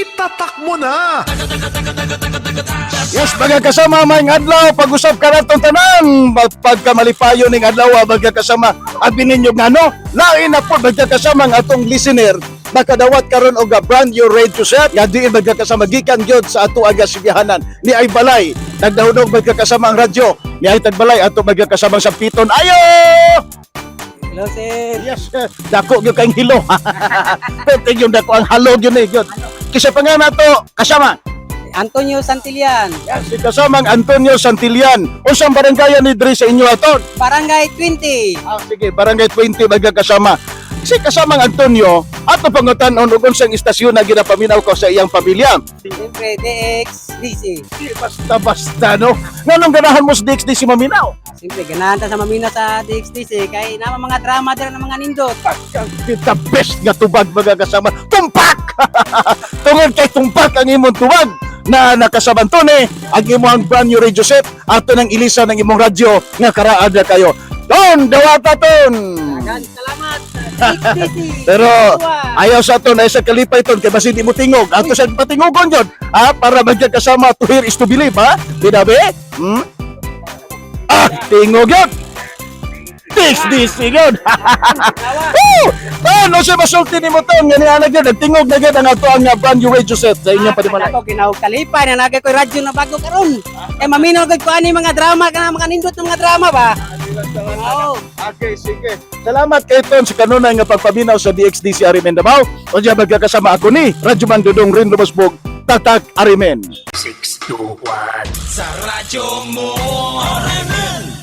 itatak mo na. Yes, mga kasama, may adlaw, pag-usap ka na itong tanan. Pagka malipayo ng adlaw, mga kasama, abinin nyo nga, no? Lain na po, mga kasama, ng atong listener, makadawat karon og brand new radio set. Ya diin mga kasama, gikan gyud sa ato aga sibihanan ni ay balay. Nagdahunog mga kasama ang radyo. Ni ay tagbalay, ato mga kasama sa piton. Ayo! Hello, sir. Yes, dako gyud kang hilo. Pwede yung dako ang halo gyud ni gyud. Kisa pa nga nato, kasama. Antonio Santillan, Yes, si kasamang Antonio Santillan. Unsang barangay ni diri sa inyo aton? Barangay 20. Sige, barangay 20 mga kasama. Si kasamang Antonio, ato pangutan-on ug unsang istasyon na ginapaminaw ko sa iyang pamilya. Siyempre, DXDC. Basta-basta, no? Nganong ganahan mo sa DXDC maminaw? Siyempre, ganahan ta sa mamina sa DXDC. Kaya naman mga drama dira ng mga nindot. The best nga tubag mga kasama. Tumpak! Tungod kay tumpak ang imong tubag na nakasabanton ang imong brand new radio set ato nang ilisa ng imong radyo nga karaad na kayo. Ton, dawata ton! Salamat. DXDC. Pero ayaw sa ato na isa kalipay ton kay basin di mo tingog. Ato sa patingogon jud, para magkasama to hear is to believe, ha? Binabi? Tingog yun! DXDC yun! Ano siya masulti ni mo to? Nga nialag yun, nagtingog na yun ang ato ang brand new radio set sa inyong panimalay. Ako, kinahog kalipay na nagay ko radyo na bago karon. Kaya maminaw ko ani mga drama ka mga nindot ng mga drama ba? Oo. Okay, sige. Salamat kay Ton sa kanunay nga pagpaminaw sa DXDC Arimen Davao. O diya magkakasama ako ni Radyo Man Dudong Rin Lumasbog, Tatak Arimen. 621 sa radyo mo. Arimen!